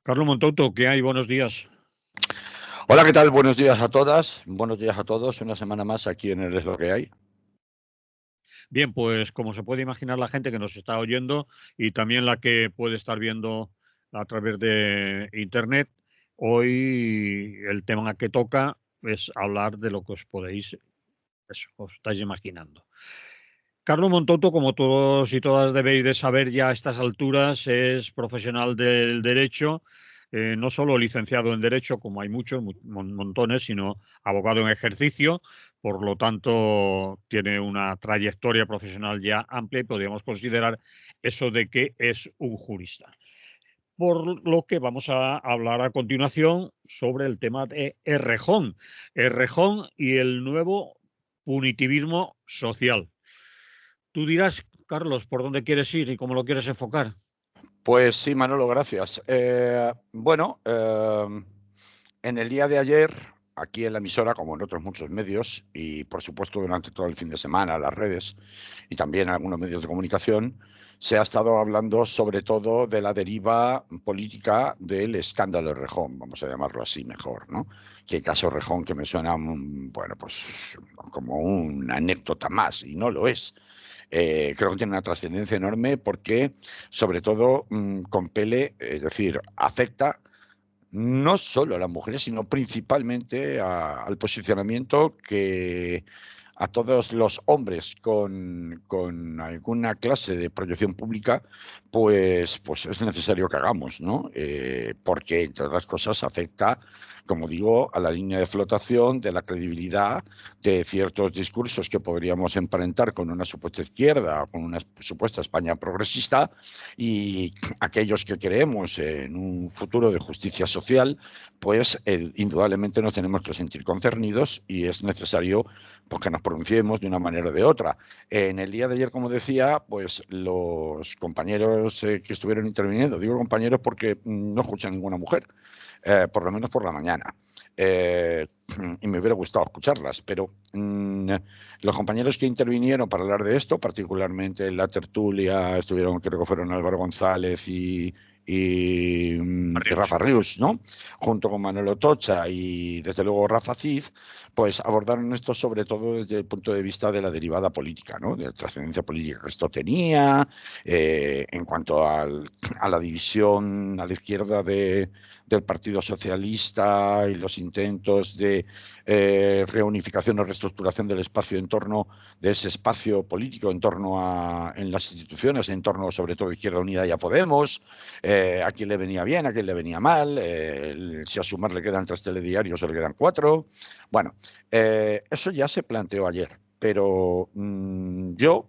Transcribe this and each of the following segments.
Carlos Montouto, ¿qué hay? Buenos días. Hola, ¿qué tal? Buenos días a todas, buenos días a todos. Una semana más aquí en el Es lo que hay. Bien, pues como se puede imaginar la gente que nos está oyendo y también la que puede estar viendo a través de Internet, hoy el tema que toca es hablar de lo que os podéis, eso, os estáis imaginando. Carlos Montouto, como todos y todas debéis de saber ya a estas alturas, es profesional del derecho, no solo licenciado en Derecho, como hay muchos, montones, sino abogado en ejercicio. Por lo tanto, tiene una trayectoria profesional ya amplia y podríamos considerar eso de que es un jurista. Por lo que vamos a hablar a continuación sobre el tema de Errejón. Errejón y el nuevo punitivismo social. Tú dirás, Carlos, por dónde quieres ir y cómo lo quieres enfocar. Pues sí, Manolo, gracias. En el día de ayer, aquí en la emisora, como en otros muchos medios, y por supuesto durante todo el fin de semana, las redes y también algunos medios de comunicación, se ha estado hablando sobre todo de la deriva política del escándalo de Rejón, vamos a llamarlo así mejor, ¿no? Que el caso Rejón que me suena, bueno, pues como una anécdota más, y no lo es. Creo que tiene una trascendencia enorme porque, sobre todo, compele, es decir, afecta no solo a las mujeres, sino principalmente al posicionamiento que a todos los hombres con alguna clase de proyección pública, pues es necesario que hagamos, ¿no? Porque, entre otras cosas, afecta, como digo, a la línea de flotación de la credibilidad de ciertos discursos que podríamos emparentar con una supuesta izquierda o con una supuesta España progresista, y aquellos que creemos en un futuro de justicia social, pues indudablemente nos tenemos que sentir concernidos y es necesario pues, que nos pronunciemos de una manera o de otra. En el día de ayer, como decía, pues los compañeros que estuvieron interviniendo, digo compañeros porque no escuché a ninguna mujer, por lo menos por la mañana. Y me hubiera gustado escucharlas, pero los compañeros que intervinieron para hablar de esto, particularmente en la tertulia, estuvieron, creo que fueron Álvaro González y Barrios. Rafa Rius, ¿no? Junto con Manolo Tocha y desde luego Rafa Cid, pues abordaron esto sobre todo desde el punto de vista de la derivada política, ¿no? De la trascendencia política que esto tenía, en cuanto a la división a la izquierda del Partido Socialista y los intentos de reunificación o reestructuración del espacio en torno de ese espacio político en las instituciones, en torno sobre todo a Izquierda Unida y a Podemos, a quién le venía bien, a quién le venía mal, si a Sumar le quedan 3 telediarios o le quedan 4. Bueno, eso ya se planteó ayer, pero yo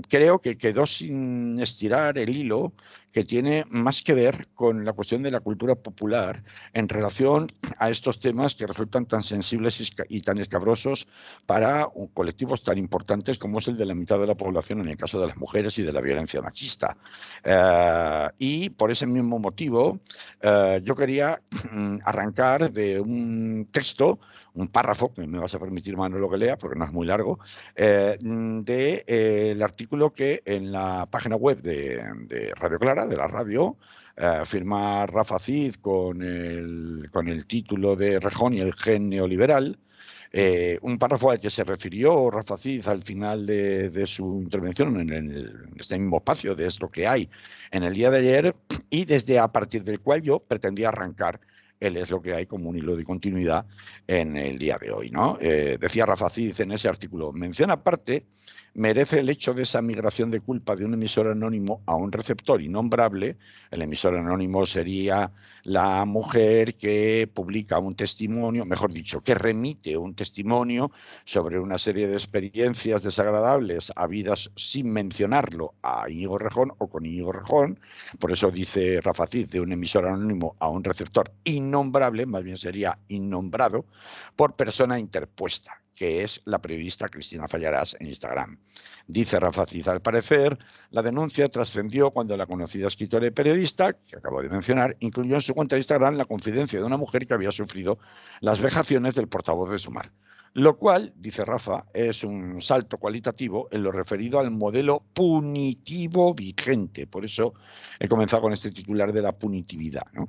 creo que quedó sin estirar el hilo que tiene más que ver con la cuestión de la cultura popular en relación a estos temas que resultan tan sensibles y tan escabrosos para colectivos tan importantes como es el de la mitad de la población en el caso de las mujeres y de la violencia machista. Y por ese mismo motivo, yo quería arrancar de un texto, un párrafo, que me vas a permitir, Manolo, que lea, porque no es muy largo, del artículo que en la página web de Radio Clara, de la radio, firma Rafa Cid con el título de Rejón y el gen neoliberal. Un párrafo al que se refirió Rafa Cid al final de su intervención en este mismo espacio de Es lo que hay en el día de ayer, y desde a partir del cual yo pretendía arrancar el Es lo que hay como un hilo de continuidad en el día de hoy, ¿no? Decía Rafa Cid en ese artículo, mención aparte merece el hecho de esa migración de culpa de un emisor anónimo a un receptor innombrable. El emisor anónimo sería la mujer que publica un testimonio, mejor dicho, que remite un testimonio sobre una serie de experiencias desagradables habidas sin mencionarlo a Íñigo Rejón o con Íñigo Rejón. Por eso dice Rafa Cid, de un emisor anónimo a un receptor innombrable, más bien sería innombrado, por persona interpuesta, que es la periodista Cristina Fallarás en Instagram. Dice Rafa Cid, al parecer, la denuncia trascendió cuando la conocida escritora y periodista, que acabo de mencionar, incluyó en su cuenta de Instagram la confidencia de una mujer que había sufrido las vejaciones del portavoz de Sumar. Lo cual, dice Rafa, es un salto cualitativo en lo referido al modelo punitivo vigente. Por eso he comenzado con este titular de la punitividad, ¿no?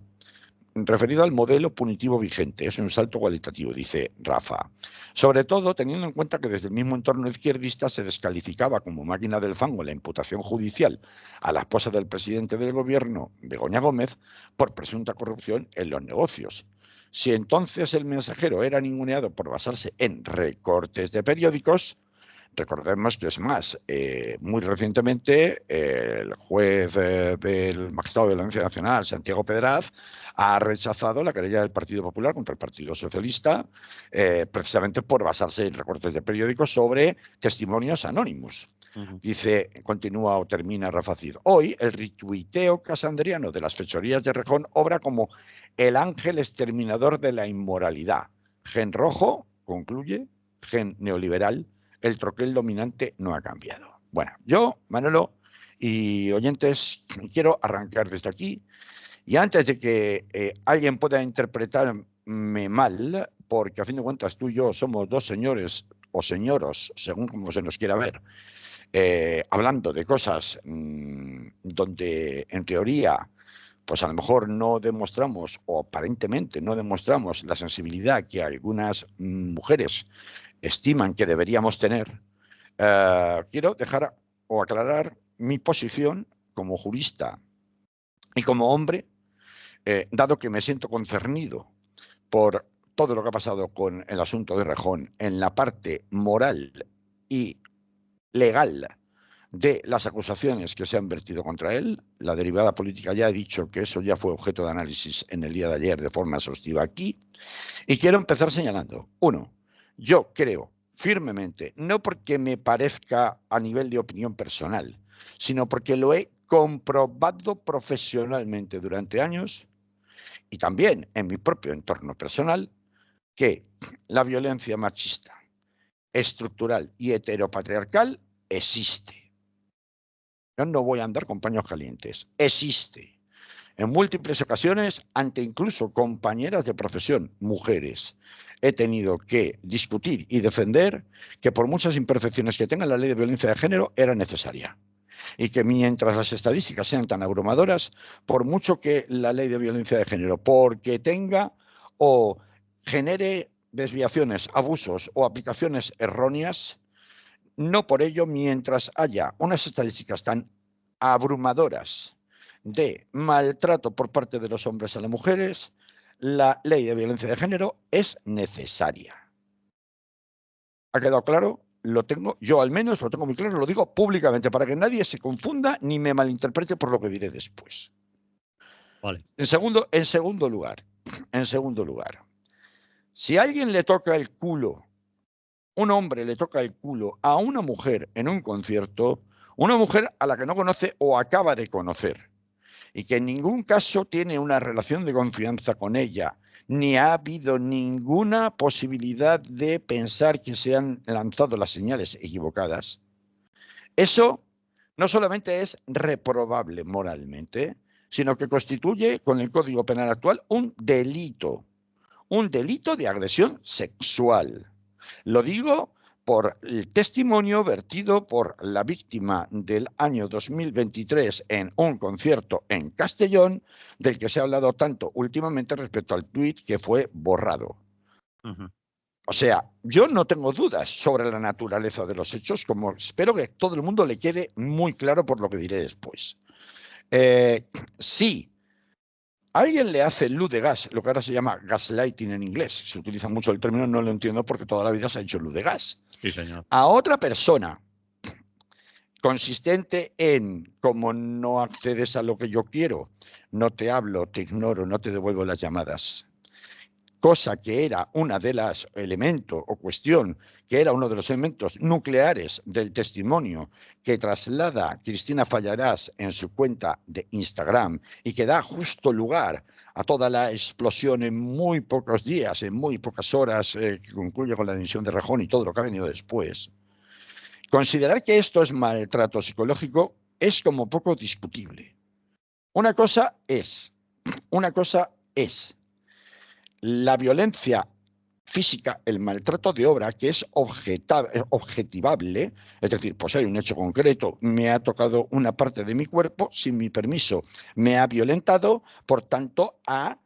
Referido al modelo punitivo vigente, es un salto cualitativo, dice Rafa. Sobre todo teniendo en cuenta que desde el mismo entorno izquierdista se descalificaba como máquina del fango la imputación judicial a la esposa del presidente del gobierno, Begoña Gómez, por presunta corrupción en los negocios. Si entonces el Mensajero era ninguneado por basarse en recortes de periódicos, recordemos que es más, muy recientemente el juez del Magistrado de la Audiencia Nacional, Santiago Pedraz, ha rechazado la querella del Partido Popular contra el Partido Socialista, precisamente por basarse en recortes de periódicos sobre testimonios anónimos. Dice, continúa o termina Rafa Cid. Hoy el rituiteo casandriano de las fechorías de Rejón obra como el ángel exterminador de la inmoralidad. Gen rojo, concluye, gen neoliberal, el troquel dominante no ha cambiado. Bueno, yo, Manolo y oyentes, quiero arrancar desde aquí y antes de que alguien pueda interpretarme mal, porque a fin de cuentas tú y yo somos dos señores o señoros, según como se nos quiera ver, hablando de cosas donde en teoría pues a lo mejor no demostramos o aparentemente no demostramos la sensibilidad que algunas mujeres estiman que deberíamos tener, quiero dejar o aclarar mi posición como jurista y como hombre, dado que me siento concernido por todo lo que ha pasado con el asunto de Rejón en la parte moral y legal de las acusaciones que se han vertido contra él. La derivada política ya ha dicho que eso ya fue objeto de análisis en el día de ayer de forma exhaustiva aquí. Y quiero empezar señalando, uno, yo creo firmemente, no porque me parezca a nivel de opinión personal, sino porque lo he comprobado profesionalmente durante años y también en mi propio entorno personal, que la violencia machista, estructural y heteropatriarcal existe. Yo no voy a andar con paños calientes. Existe. En múltiples ocasiones, ante incluso compañeras de profesión, mujeres, he tenido que discutir y defender que por muchas imperfecciones que tenga la ley de violencia de género era necesaria. Y que mientras las estadísticas sean tan abrumadoras, por mucho que la ley de violencia de género, porque tenga o genere desviaciones, abusos o aplicaciones erróneas, no por ello, mientras haya unas estadísticas tan abrumadoras de maltrato por parte de los hombres a las mujeres, la ley de violencia de género es necesaria. ¿Ha quedado claro? Lo tengo, yo al menos lo tengo muy claro, lo digo públicamente para que nadie se confunda ni me malinterprete por lo que diré después. Vale. En segundo lugar, si a alguien le toca el culo, un hombre le toca el culo a una mujer en un concierto, una mujer a la que no conoce o acaba de conocer, y que en ningún caso tiene una relación de confianza con ella, ni ha habido ninguna posibilidad de pensar que se han lanzado las señales equivocadas, eso no solamente es reprobable moralmente, sino que constituye con el Código Penal actual un delito de agresión sexual. Lo digo por el testimonio vertido por la víctima del año 2023 en un concierto en Castellón, del que se ha hablado tanto últimamente respecto al tuit que fue borrado. O sea, yo no tengo dudas sobre la naturaleza de los hechos, como espero que todo el mundo le quede muy claro por lo que diré después. Sí, alguien le hace luz de gas, lo que ahora se llama gaslighting en inglés. Se utiliza mucho el término, no lo entiendo porque toda la vida se ha hecho luz de gas. Sí, señor. A otra persona, consistente en, como no accedes a lo que yo quiero, no te hablo, te ignoro, no te devuelvo las llamadas. Cosa que era una de las elementos o cuestión que era uno de los elementos nucleares del testimonio que traslada Cristina Fallarás en su cuenta de Instagram y que da justo lugar a toda la explosión en muy pocos días, en muy pocas horas, que concluye con la dimisión de Rejón y todo lo que ha venido después. Considerar que esto es maltrato psicológico es como poco discutible. Una cosa es la violencia física, el maltrato de obra, que es objetivable, es decir, pues hay un hecho concreto, me ha tocado una parte de mi cuerpo sin mi permiso, me ha violentado, por tanto, ha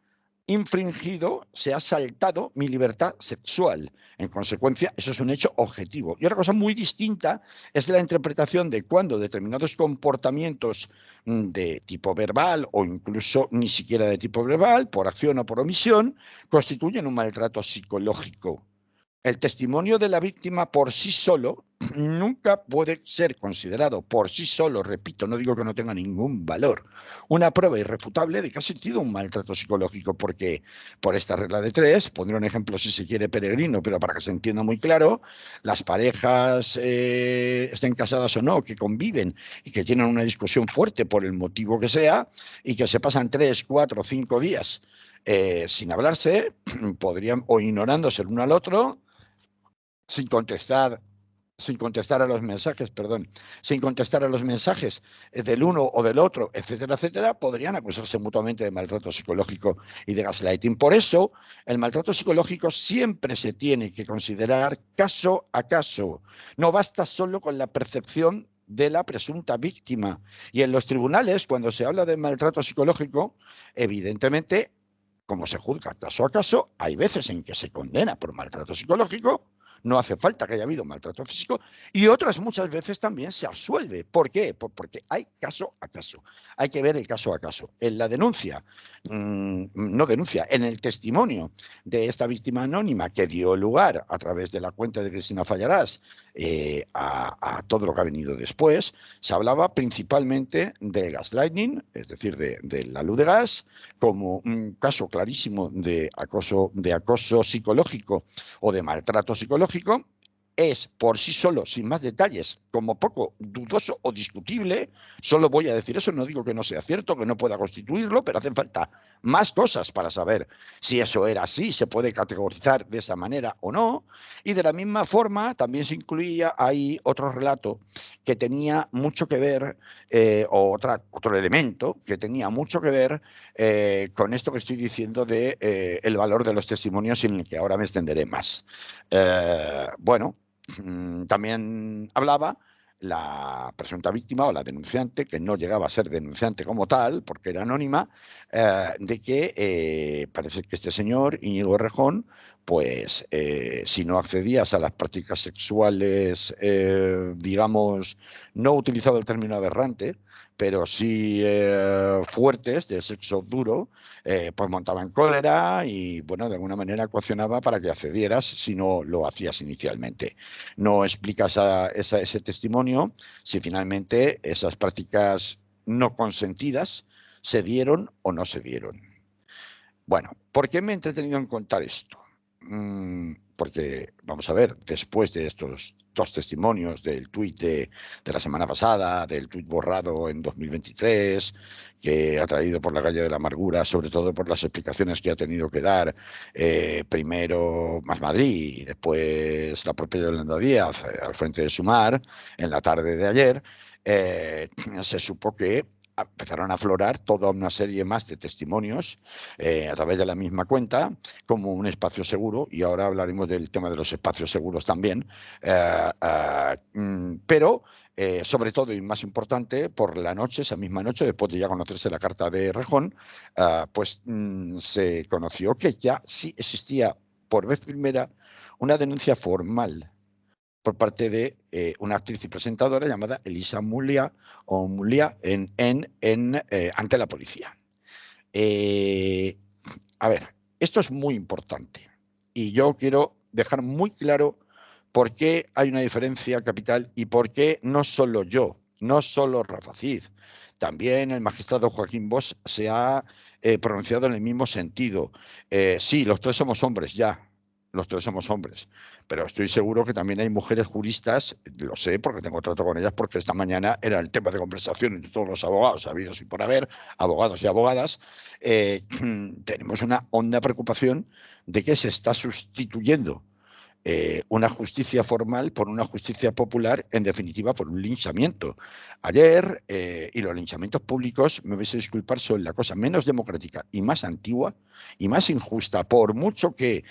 infringido, se ha saltado mi libertad sexual. En consecuencia, eso es un hecho objetivo. Y otra cosa muy distinta es la interpretación de cuando determinados comportamientos de tipo verbal o incluso ni siquiera de tipo verbal, por acción o por omisión, constituyen un maltrato psicológico. El testimonio de la víctima por sí solo nunca puede ser considerado por sí solo, repito, no digo que no tenga ningún valor, una prueba irrefutable de que ha sentido un maltrato psicológico, porque por esta regla de tres, pondré un ejemplo si se quiere peregrino, pero para que se entienda muy claro, las parejas, estén casadas o no, que conviven y que tienen una discusión fuerte por el motivo que sea y que se pasan 3, 4, 5 días sin hablarse, podrían, o ignorándose el uno al otro, sin contestar, sin contestar a los mensajes, perdón, sin contestar a los mensajes del uno o del otro, etcétera, etcétera, podrían acusarse mutuamente de maltrato psicológico y de gaslighting. Por eso, el maltrato psicológico siempre se tiene que considerar caso a caso. No basta solo con la percepción de la presunta víctima. Y en los tribunales, cuando se habla de maltrato psicológico, evidentemente, como se juzga caso a caso, hay veces en que se condena por maltrato psicológico, no hace falta que haya habido maltrato físico, y otras muchas veces también se absuelve. ¿Por qué? Porque hay caso a caso. Hay que ver el caso a caso. En la denuncia, no denuncia, en el testimonio de esta víctima anónima que dio lugar a través de la cuenta de Cristina Fallarás a todo lo que ha venido después, se hablaba principalmente de gaslighting, es decir, de la luz de gas, como un caso clarísimo de acoso psicológico o de maltrato psicológico. Es por sí solo, sin más detalles, como poco dudoso o discutible. Solo voy a decir eso, no digo que no sea cierto, que no pueda constituirlo, pero hacen falta más cosas para saber si eso era así, se puede categorizar de esa manera o no. Y de la misma forma, también se incluía ahí otro relato que tenía mucho que ver, otro elemento que tenía mucho que ver con esto que estoy diciendo de el valor de los testimonios, en el que ahora me extenderé más. Bueno, también hablaba la presunta víctima o la denunciante, que no llegaba a ser denunciante como tal, porque era anónima, de que parece que este señor, Íñigo Errejón, pues si no accedías a las prácticas sexuales, digamos, no he utilizado el término aberrante, pero sí fuertes, de sexo duro, pues montaba en cólera y, bueno, de alguna manera coaccionaba para que accedieras si no lo hacías inicialmente. No explica ese testimonio si finalmente esas prácticas no consentidas se dieron o no se dieron. Bueno, ¿por qué me he entretenido en contar esto? Porque, vamos a ver, después de estos dos testimonios del tuit de la semana pasada, del tuit borrado en 2023, que ha traído por la calle de la amargura, sobre todo por las explicaciones que ha tenido que dar, primero Más Madrid y después la propia Yolanda Díaz al frente de Sumar, en la tarde de ayer, se supo que empezaron a aflorar toda una serie más de testimonios a través de la misma cuenta como un espacio seguro, y ahora hablaremos del tema de los espacios seguros también, pero sobre todo y más importante, por la noche, esa misma noche, después de ya conocerse la carta de Rejón, pues se conoció que ya sí existía por vez primera una denuncia formal por parte de una actriz y presentadora llamada Elisa Mulia, o Mulia ante la policía. A ver, esto es muy importante y yo quiero dejar muy claro por qué hay una diferencia capital y por qué no solo yo, no solo Rafa Cid, también el magistrado Joaquín Bosch se ha pronunciado en el mismo sentido. Sí, los tres somos hombres, ya, los tres somos hombres, pero estoy seguro que también hay mujeres juristas, lo sé porque tengo trato con ellas, porque esta mañana era el tema de conversación entre todos los abogados habidos y por haber, abogados y abogadas. Tenemos una honda preocupación de que se está sustituyendo una justicia formal por una justicia popular, en definitiva por un linchamiento. Ayer, y los linchamientos públicos, me vais a disculpar, son la cosa menos democrática y más antigua y más injusta, por mucho que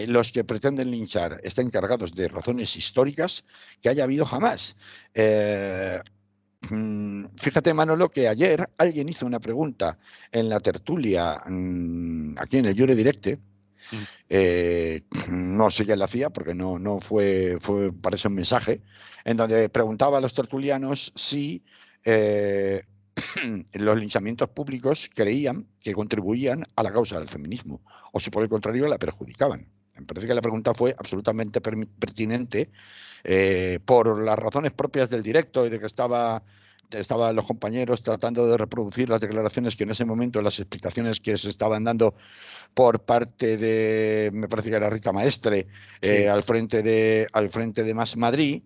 los que pretenden linchar estén cargados de razones históricas, que haya habido jamás. Fíjate, Manolo, que ayer alguien hizo una pregunta en la tertulia, aquí en el Jure Directe. Mm. No sé quién la hacía porque no fue parece un mensaje en donde preguntaba a los tertulianos si los linchamientos públicos creían que contribuían a la causa del feminismo o si por el contrario la perjudicaban. Me parece que la pregunta fue absolutamente pertinente, por las razones propias del directo y de que estaban los compañeros tratando de reproducir las declaraciones que en ese momento, las explicaciones que se estaban dando por parte de, me parece que era Rita Maestre, Sí. al frente de Más Madrid.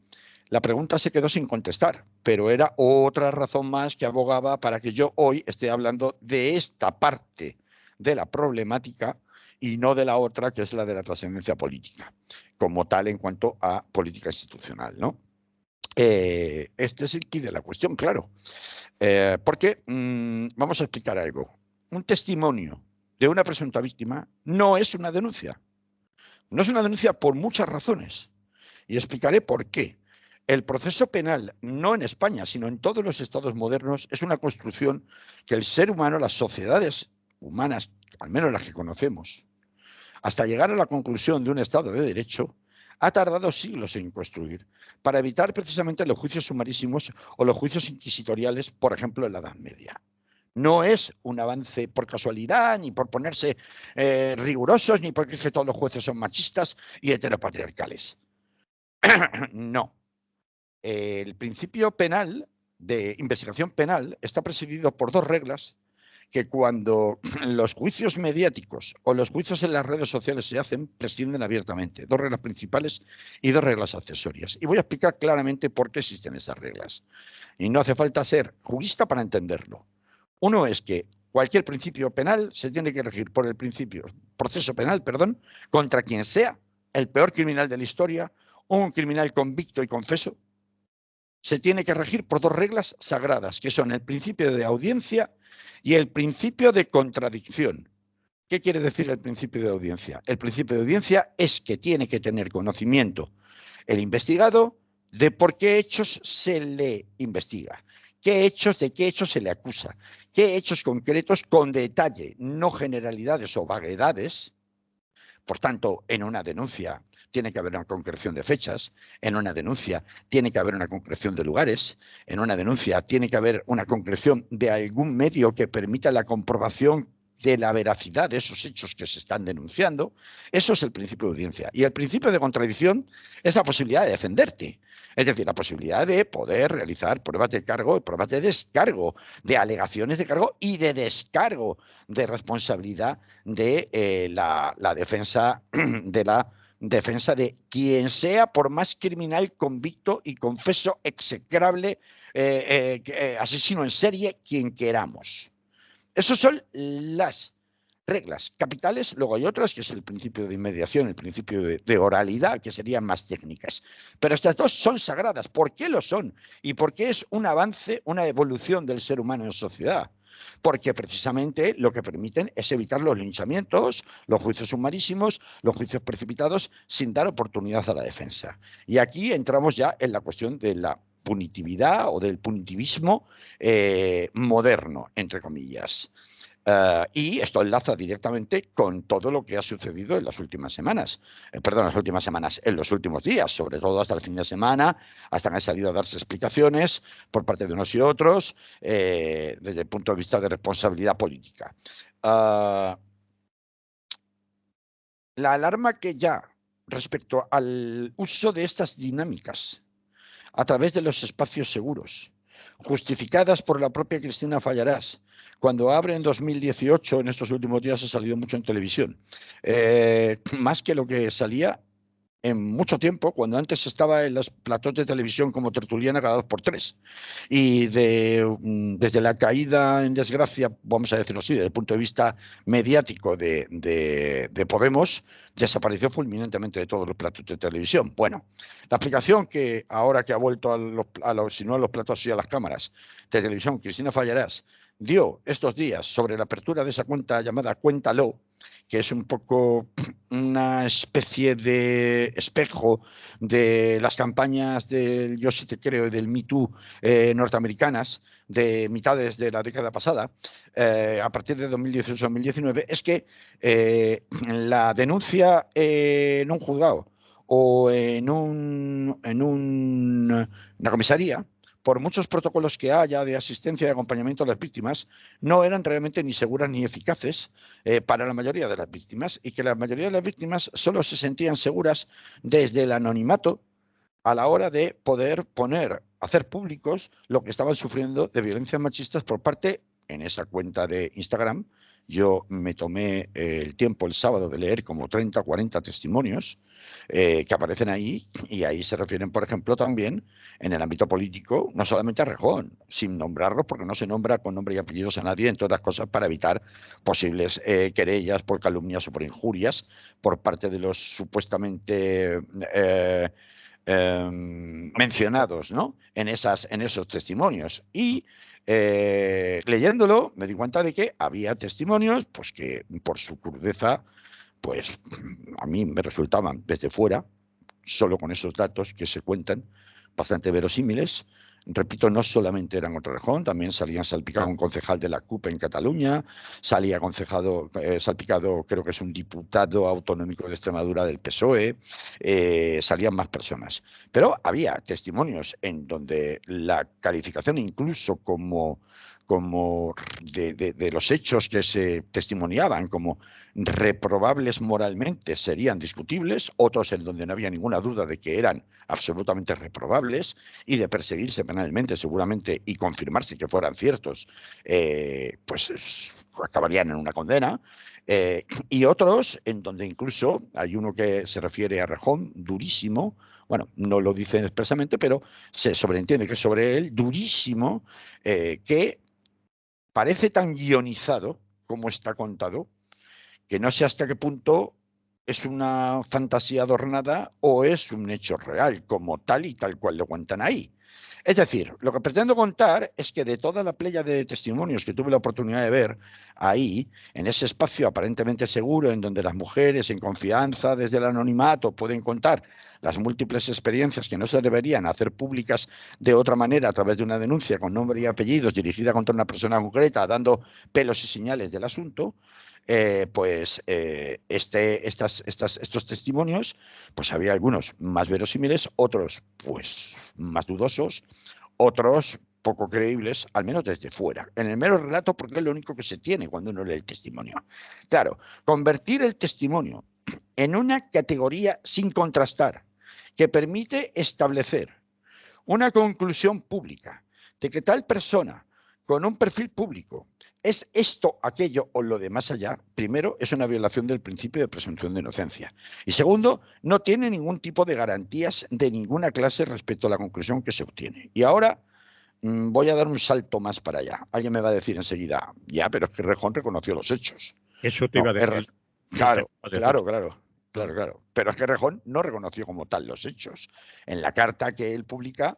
La pregunta se quedó sin contestar, pero era otra razón más que abogaba para que yo hoy esté hablando de esta parte de la problemática y no de la otra, que es la de la trascendencia política, como tal en cuanto a política institucional, ¿no? Este es el quid de la cuestión, claro. Porque vamos a explicar algo. Un testimonio de una presunta víctima no es una denuncia. No es una denuncia por muchas razones. Y explicaré por qué. El proceso penal, no en España, sino en todos los estados modernos, es una construcción que el ser humano, las sociedades humanas, al menos las que conocemos, hasta llegar a la conclusión de un Estado de Derecho, ha tardado siglos en construir, para evitar precisamente los juicios sumarísimos o los juicios inquisitoriales, por ejemplo, en la Edad Media. No es un avance por casualidad, ni por ponerse rigurosos, ni porque todos los jueces son machistas y heteropatriarcales. No. El principio penal, de investigación penal, está presidido por dos reglas que cuando los juicios mediáticos o los juicios en las redes sociales se hacen, prescinden abiertamente. Dos reglas principales y dos reglas accesorias. Y voy a explicar claramente por qué existen esas reglas. Y no hace falta ser jurista para entenderlo. Uno es que cualquier principio penal se tiene que regir por el proceso penal, contra quien sea el peor criminal de la historia, un criminal convicto y confeso, se tiene que regir por dos reglas sagradas, que son el principio de audiencia y el principio de contradicción. ¿Qué quiere decir el principio de audiencia? El principio de audiencia es que tiene que tener conocimiento el investigado de por qué hechos se le investiga, de qué hechos se le acusa, qué hechos concretos con detalle, no generalidades o vaguedades. Por tanto, en una denuncia tiene que haber una concreción de fechas, en una denuncia tiene que haber una concreción de lugares, en una denuncia tiene que haber una concreción de algún medio que permita la comprobación de la veracidad de esos hechos que se están denunciando. Eso es el principio de audiencia. Y el principio de contradicción es la posibilidad de defenderte. Es decir, la posibilidad de poder realizar pruebas de cargo, pruebas de descargo, de alegaciones de cargo y de descargo de responsabilidad de la defensa de quien sea, por más criminal, convicto y confeso, execrable, asesino en serie, quien queramos. Esas son las reglas capitales. Luego hay otras, que es el principio de inmediación, el principio de oralidad, que serían más técnicas. Pero estas dos son sagradas. ¿Por qué lo son? Y por qué es un avance, una evolución del ser humano en sociedad. Porque precisamente lo que permiten es evitar los linchamientos, los juicios sumarísimos, los juicios precipitados, sin dar oportunidad a la defensa. Y aquí entramos ya en la cuestión de la punitividad o del punitivismo moderno, entre comillas. Y esto enlaza directamente con todo lo que ha sucedido en las últimas semanas, en los últimos días, sobre todo hasta el fin de semana, hasta que han salido a darse explicaciones por parte de unos y otros, desde el punto de vista de responsabilidad política. La alarma que ya respecto al uso de estas dinámicas a través de los espacios seguros, justificadas por la propia Cristina Fallarás, cuando abre en 2018, en estos últimos días ha salido mucho en televisión, más que lo que salía en mucho tiempo, cuando antes estaba en los platós de televisión como tertuliana cada 2 por 3. Y desde la caída en desgracia, vamos a decirlo así, desde el punto de vista mediático de Podemos, desapareció fulminantemente de todos los platos de televisión. Bueno, la aplicación que ahora que ha vuelto si no a los platos, sí a las cámaras de televisión, Cristina Fallarás, dio estos días sobre la apertura de esa cuenta llamada Cuéntalo, que es un poco una especie de espejo de las campañas del Yo sí te creo y del Me Too norteamericanas de mitades de la década pasada, a partir de 2018-2019, es que la denuncia en un juzgado o una comisaría, por muchos protocolos que haya de asistencia y acompañamiento a las víctimas, no eran realmente ni seguras ni eficaces para la mayoría de las víctimas, y que la mayoría de las víctimas solo se sentían seguras desde el anonimato a la hora de poder hacer públicos lo que estaban sufriendo de violencias machistas por parte, en esa cuenta de Instagram. Yo me tomé el tiempo el sábado de leer como 30 o 40 testimonios que aparecen ahí, y ahí se refieren, por ejemplo, también en el ámbito político, no solamente a Rejón, sin nombrarlo, porque no se nombra con nombre y apellidos a nadie, entre otras cosas para evitar posibles querellas por calumnias o por injurias por parte de los supuestamente mencionados, ¿no? en esos testimonios. Y leyéndolo me di cuenta de que había testimonios pues que por su crudeza pues a mí me resultaban desde fuera, solo con esos datos que se cuentan, bastante verosímiles. Repito, no solamente eran otro Rejón, también salían salpicado un concejal de la CUP en Cataluña, salía salpicado, creo que es un diputado autonómico de Extremadura del PSOE, salían más personas. Pero había testimonios en donde la calificación incluso como de los hechos que se testimoniaban como reprobables moralmente serían discutibles, otros en donde no había ninguna duda de que eran absolutamente reprobables y de perseguirse penalmente seguramente y confirmarse que fueran ciertos, pues acabarían en una condena. Y otros en donde incluso hay uno que se refiere a Rejón, durísimo, bueno, no lo dicen expresamente, pero se sobreentiende que es sobre él, durísimo, que parece tan guionizado como está contado, que no sé hasta qué punto es una fantasía adornada o es un hecho real, como tal y tal cual lo cuentan ahí. Es decir, lo que pretendo contar es que de toda la playa de testimonios que tuve la oportunidad de ver ahí, en ese espacio aparentemente seguro, en donde las mujeres en confianza desde el anonimato pueden contar las múltiples experiencias que no se deberían hacer públicas de otra manera a través de una denuncia con nombre y apellidos dirigida contra una persona concreta, dando pelos y señales del asunto, estos testimonios, pues había algunos más verosímiles, otros pues más dudosos, otros poco creíbles, al menos desde fuera, en el mero relato, porque es lo único que se tiene cuando uno lee el testimonio. Claro, convertir el testimonio en una categoría sin contrastar, que permite establecer una conclusión pública de que tal persona con un perfil público es esto, aquello o lo de más allá, primero, es una violación del principio de presunción de inocencia. Y segundo, no tiene ningún tipo de garantías de ninguna clase respecto a la conclusión que se obtiene. Y ahora voy a dar un salto más para allá. Alguien me va a decir enseguida, ya, pero es que Rejón reconoció los hechos. Eso te iba No, a decir. Eso te claro, iba a decir. claro, claro, claro, claro. Pero es que Rejón no reconoció como tal los hechos. En la carta que él publica,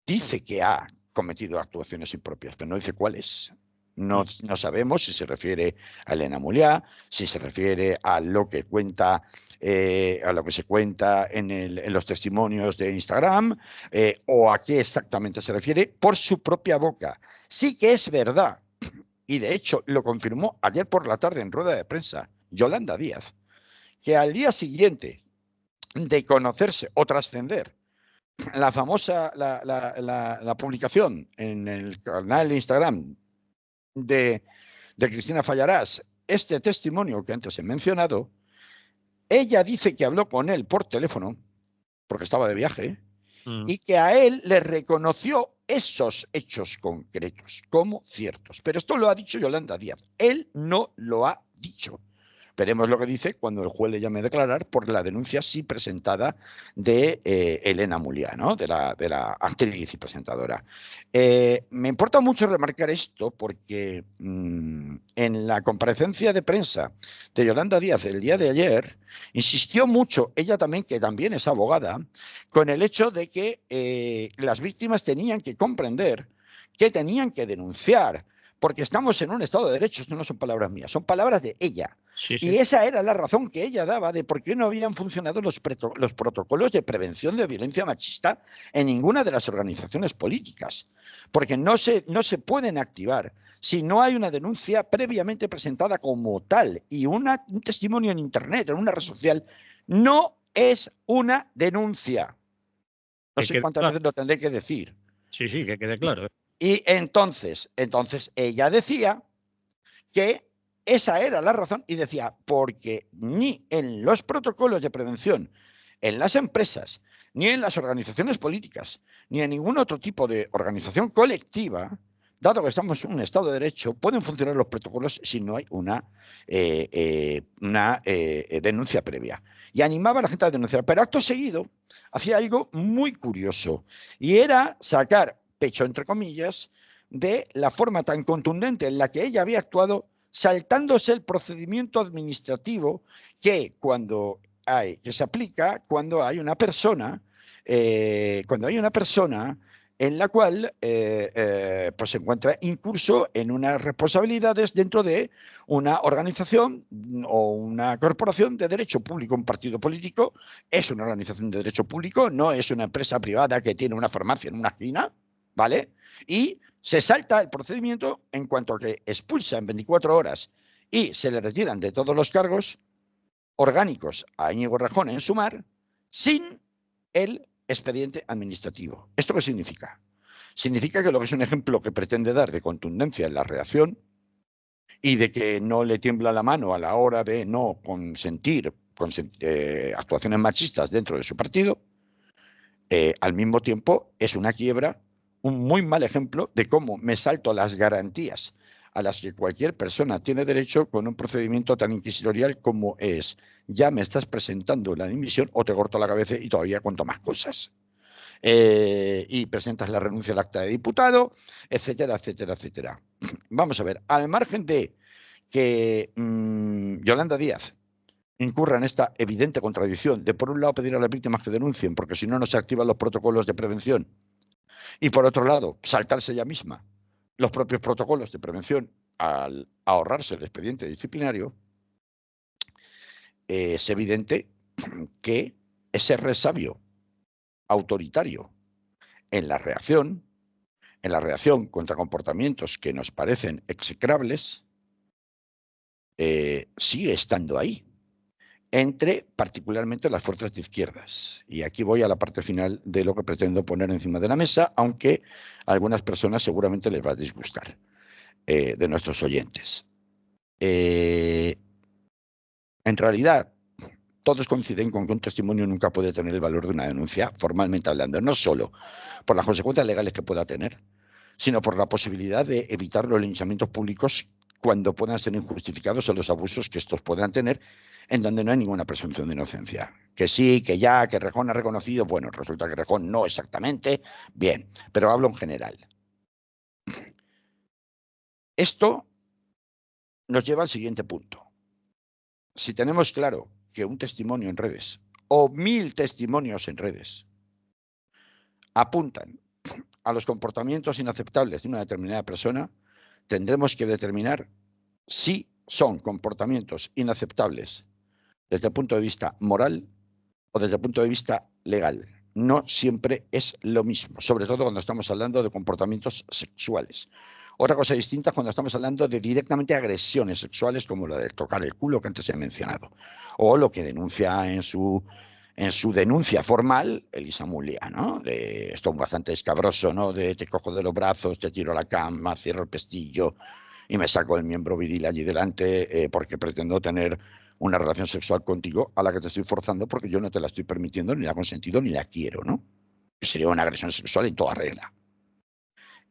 dice que ha cometido actuaciones impropias, pero no dice cuáles. No sabemos si se refiere a Elena Muliá, si se refiere a lo que cuenta, a lo que se cuenta en los testimonios de Instagram, o a qué exactamente se refiere por su propia boca. Sí que es verdad, y de hecho lo confirmó ayer por la tarde en rueda de prensa Yolanda Díaz, que al día siguiente de conocerse o trascender la publicación en el canal de Instagram de Cristina Fallarás, este testimonio que antes he mencionado, ella dice que habló con él por teléfono, porque estaba de viaje, y que a él le reconoció esos hechos concretos como ciertos. Pero esto lo ha dicho Yolanda Díaz. Él no lo ha dicho. Veremos lo que dice cuando el juez le llame a declarar por la denuncia sí presentada de Elena Muliá, ¿no? de la actriz y presentadora. Me importa mucho remarcar esto porque en la comparecencia de prensa de Yolanda Díaz el día de ayer, insistió mucho, ella también, que también es abogada, con el hecho de que las víctimas tenían que comprender que tenían que denunciar, porque estamos en un Estado de Derecho, esto no son palabras mías, son palabras de ella. Sí, Y sí. esa era la razón que ella daba de por qué no habían funcionado los protocolos de prevención de violencia machista en ninguna de las organizaciones políticas, porque no se pueden activar si no hay una denuncia previamente presentada como tal y un testimonio en Internet, en una red social, no es una denuncia. No Que sé quede cuántas claro. veces lo tendré que decir. Sí, sí, que quede claro. Y entonces ella decía que esa era la razón y decía, porque ni en los protocolos de prevención, en las empresas, ni en las organizaciones políticas, ni en ningún otro tipo de organización colectiva, dado que estamos en un Estado de Derecho, pueden funcionar los protocolos si no hay una denuncia previa. Y animaba a la gente a denunciar. Pero acto seguido hacía algo muy curioso y era sacar pecho, entre comillas, de la forma tan contundente en la que ella había actuado, saltándose el procedimiento administrativo que se aplica cuando hay una persona, en la cual pues se encuentra incurso en unas responsabilidades dentro de una organización o una corporación de derecho público. Un partido político es una organización de derecho público, no es una empresa privada que tiene una farmacia en una esquina, ¿vale? Y se salta el procedimiento en cuanto a que expulsa en 24 horas y se le retiran de todos los cargos orgánicos a Íñigo Errejón en Sumar sin el expediente administrativo. ¿Esto qué significa? Significa que lo que es un ejemplo que pretende dar de contundencia en la reacción y de que no le tiembla la mano a la hora de no consentir actuaciones machistas dentro de su partido, al mismo tiempo es una quiebra, un muy mal ejemplo de cómo me salto las garantías a las que cualquier persona tiene derecho con un procedimiento tan inquisitorial como es: ya me estás presentando la dimisión o te corto la cabeza y todavía cuento más cosas. Y presentas la renuncia al acta de diputado, etcétera, etcétera, etcétera. Vamos a ver, al margen de que Yolanda Díaz incurra en esta evidente contradicción de, por un lado, pedir a las víctimas que denuncien, porque si no, no se activan los protocolos de prevención, y por otro lado, saltarse ella misma los propios protocolos de prevención al ahorrarse el expediente disciplinario, es evidente que ese resabio autoritario en en la reacción contra comportamientos que nos parecen execrables, sigue estando ahí, entre particularmente las fuerzas de izquierdas. Y aquí voy a la parte final de lo que pretendo poner encima de la mesa, aunque a algunas personas seguramente les va a disgustar, de nuestros oyentes. En realidad, todos coinciden con que un testimonio nunca puede tener el valor de una denuncia, formalmente hablando, no solo por las consecuencias legales que pueda tener, sino por la posibilidad de evitar los linchamientos públicos cuando puedan ser injustificados o los abusos que estos puedan tener, en donde no hay ninguna presunción de inocencia. Que sí, que ya, que Rejón ha reconocido, bueno, resulta que Rejón no exactamente, bien, pero hablo en general. Esto nos lleva al siguiente punto. Si tenemos claro que un testimonio en redes o 1000 testimonios en redes apuntan a los comportamientos inaceptables de una determinada persona, tendremos que determinar si son comportamientos inaceptables desde el punto de vista moral o desde el punto de vista legal. No siempre es lo mismo, sobre todo cuando estamos hablando de comportamientos sexuales. Otra cosa distinta es cuando estamos hablando de directamente agresiones sexuales, como la de tocar el culo que antes he mencionado, o lo que denuncia en su denuncia formal Elisa Mulia, ¿no? De esto bastante escabroso, ¿no? De te cojo de los brazos, te tiro a la cama, cierro el pestillo y me saco el miembro viril allí delante porque pretendo tener una relación sexual contigo a la que te estoy forzando porque yo no te la estoy permitiendo, ni la he consentido, ni la quiero, ¿no? Sería una agresión sexual en toda regla.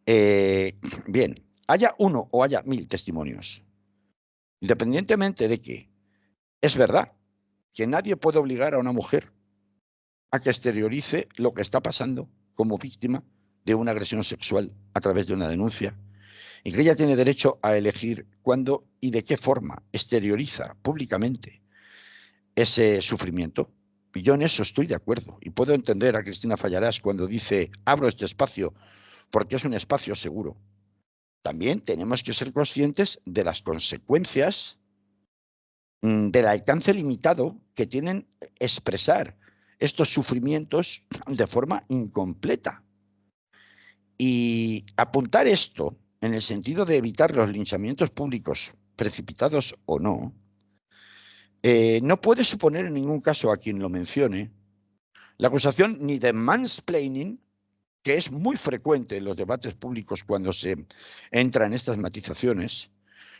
Bien, haya uno o haya 1000 testimonios, independientemente de que Es verdad que nadie puede obligar a una mujer a que exteriorice lo que está pasando como víctima de una agresión sexual a través de una denuncia y que ella tiene derecho a elegir cuándo y de qué forma exterioriza públicamente ese sufrimiento. Y yo en eso estoy de acuerdo. Y puedo entender a Cristina Fallarás cuando dice, abro este espacio porque es un espacio seguro. También tenemos que ser conscientes de las consecuencias del alcance limitado que tienen expresar estos sufrimientos de forma incompleta. Y apuntar esto en el sentido de evitar los linchamientos públicos, precipitados o no, no puede suponer en ningún caso a quien lo mencione la acusación ni de mansplaining, que es muy frecuente en los debates públicos cuando se entra en estas matizaciones,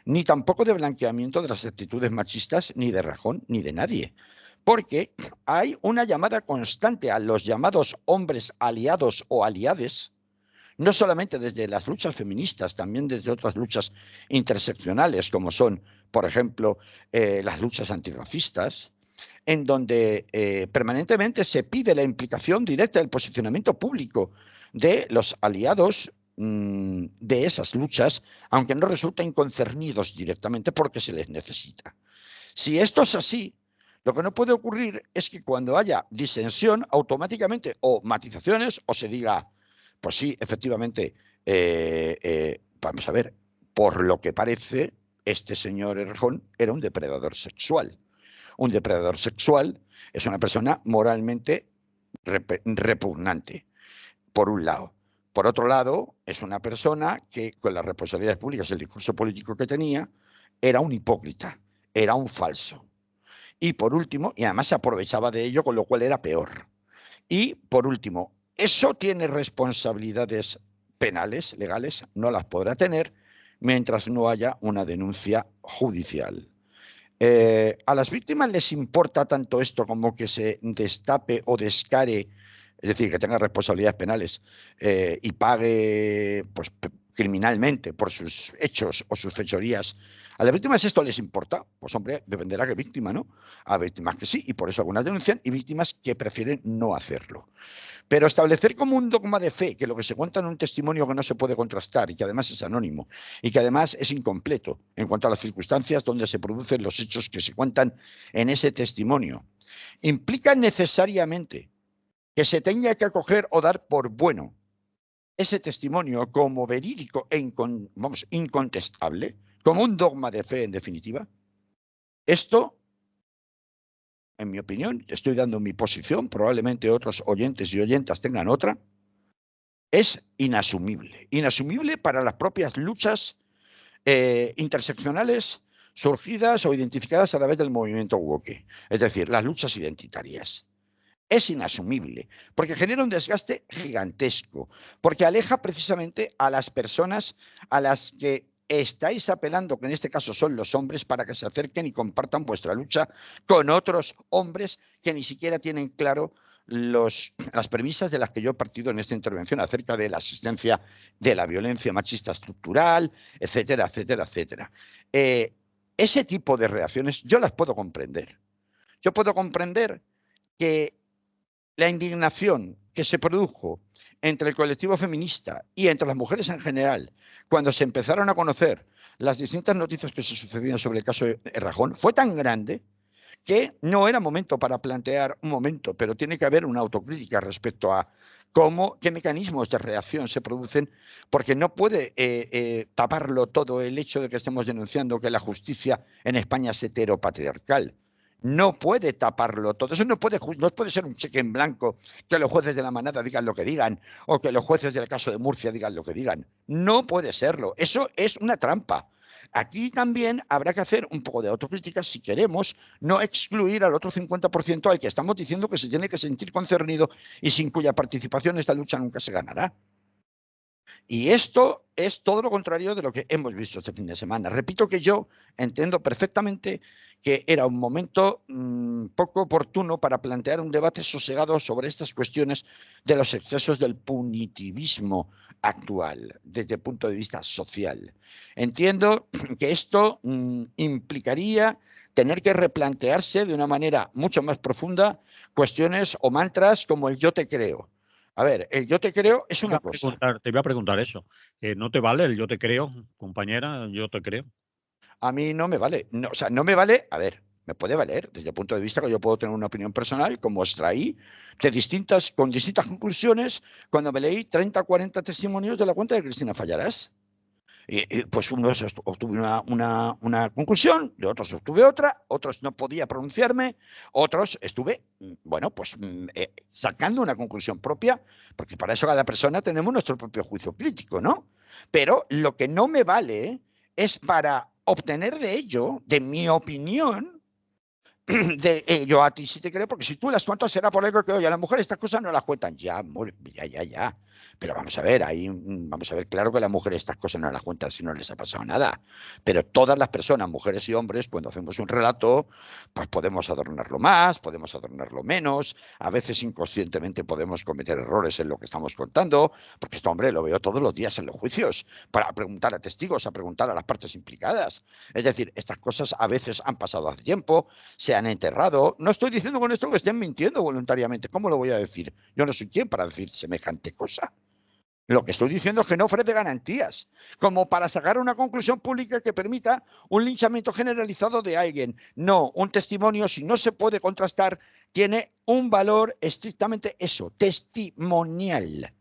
ni tampoco de blanqueamiento de las actitudes machistas, ni de Rajón, ni de nadie. Porque hay una llamada constante a los llamados hombres aliados o aliades, no solamente desde las luchas feministas, también desde otras luchas interseccionales, como son, por ejemplo, las luchas antirracistas, en donde permanentemente se pide la implicación directa del posicionamiento público de los aliados de esas luchas, aunque no resulten concernidos directamente porque se les necesita. Si esto es así, lo que no puede ocurrir es que cuando haya disensión, automáticamente o matizaciones, o se diga, pues sí, efectivamente, vamos a ver, por lo que parece, este señor Errejón era un depredador sexual. Un depredador sexual es una persona moralmente repugnante, por un lado. Por otro lado, es una persona que, con las responsabilidades públicas, el discurso político que tenía, era un hipócrita, era un falso. Y por último, y además se aprovechaba de ello, con lo cual era peor. Y por último, eso tiene responsabilidades penales, legales, no las podrá tener mientras no haya una denuncia judicial. ¿A las víctimas les importa tanto esto como que se destape o descare, es decir, que tenga responsabilidades penales y pague pues, criminalmente por sus hechos o sus fechorías? ¿A las víctimas esto les importa? Pues hombre, dependerá qué víctima, ¿no? A víctimas que sí, y por eso algunas denuncian, y víctimas que prefieren no hacerlo. Pero establecer como un dogma de fe que lo que se cuenta en un testimonio que no se puede contrastar y que además es anónimo y que además es incompleto en cuanto a las circunstancias donde se producen los hechos que se cuentan en ese testimonio, implica necesariamente que se tenga que acoger o dar por bueno ese testimonio como verídico e incontestable, como un dogma de fe en definitiva. Esto, en mi opinión, estoy dando mi posición, probablemente otros oyentes y oyentas tengan otra, es inasumible. Inasumible para las propias luchas interseccionales surgidas o identificadas a través del movimiento woke, es decir, las luchas identitarias. Es inasumible, porque genera un desgaste gigantesco, porque aleja precisamente a las personas a las que estáis apelando, que en este caso son los hombres, para que se acerquen y compartan vuestra lucha con otros hombres que ni siquiera tienen claro las premisas de las que yo he partido en esta intervención acerca de la existencia de la violencia machista estructural, etcétera, etcétera, etcétera. Ese tipo de reacciones yo las puedo comprender. Yo puedo comprender que la indignación que se produjo entre el colectivo feminista y entre las mujeres en general, cuando se empezaron a conocer las distintas noticias que se sucedían sobre el caso de Rajón, fue tan grande que no era momento para plantear un momento, pero tiene que haber una autocrítica respecto a qué mecanismos de reacción se producen, porque no puede taparlo todo el hecho de que estemos denunciando que la justicia en España es heteropatriarcal. No puede taparlo todo. Eso no puede ser un cheque en blanco que los jueces de la manada digan lo que digan o que los jueces del caso de Murcia digan lo que digan. No puede serlo. Eso es una trampa. Aquí también habrá que hacer un poco de autocrítica si queremos no excluir al otro 50% al que estamos diciendo que se tiene que sentir concernido y sin cuya participación esta lucha nunca se ganará. Y esto es todo lo contrario de lo que hemos visto este fin de semana. Repito que yo entiendo perfectamente que era un momento poco oportuno para plantear un debate sosegado sobre estas cuestiones de los excesos del punitivismo actual desde el punto de vista social. Entiendo que esto implicaría tener que replantearse de una manera mucho más profunda cuestiones o mantras como el yo te creo. A ver, el yo te creo es una cosa. Te voy a preguntar eso. ¿No te vale el yo te creo, compañera? Yo te creo. A mí no me vale. No, o sea, no me vale, a ver, me puede valer desde el punto de vista que yo puedo tener una opinión personal, como extraí con distintas conclusiones cuando me leí 30 40 testimonios de la cuenta de Cristina Fallarás. Pues unos obtuve una conclusión, de otros obtuve otra, otros no podía pronunciarme, otros estuve, bueno, pues sacando una conclusión propia, porque para eso cada persona tenemos nuestro propio juicio crítico, ¿no? Pero lo que no me vale es para obtener de ello, de mi opinión, yo a ti sí te creo, porque si tú las cuentas será por algo que, oye, a las mujeres estas cosas no las cuentan. Ya, amor, ya. Pero vamos a ver, ahí vamos a ver, claro que las mujeres estas cosas no las cuentan si no les ha pasado nada. Pero todas las personas, mujeres y hombres, cuando hacemos un relato, pues podemos adornarlo más, podemos adornarlo menos, a veces inconscientemente podemos cometer errores en lo que estamos contando, porque esto, hombre, lo veo todos los días en los juicios, para preguntar a testigos, a preguntar a las partes implicadas. Es decir, estas cosas a veces han pasado hace tiempo, se han enterrado. No estoy diciendo con esto que estén mintiendo voluntariamente. ¿Cómo lo voy a decir? Yo no soy quien para decir semejante cosa. Lo que estoy diciendo es que no ofrece garantías, como para sacar una conclusión pública que permita un linchamiento generalizado de alguien. No, un testimonio, si no se puede contrastar, tiene un valor estrictamente eso, testimonial.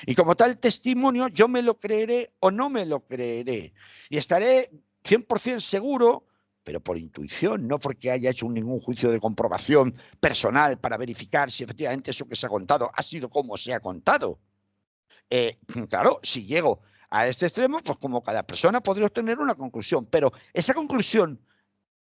Y como tal testimonio, yo me lo creeré o no me lo creeré. Y estaré 100% seguro, pero por intuición, no porque haya hecho ningún juicio de comprobación personal para verificar si efectivamente eso que se ha contado ha sido como se ha contado. Claro, si llego a este extremo, pues como cada persona podría obtener una conclusión, pero esa conclusión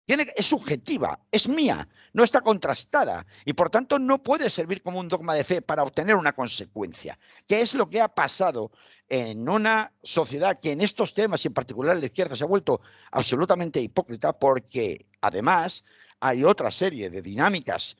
es subjetiva, es mía, no está contrastada y por tanto no puede servir como un dogma de fe para obtener una consecuencia, que es lo que ha pasado en una sociedad que en estos temas y en particular la izquierda se ha vuelto absolutamente hipócrita porque además hay otra serie de dinámicas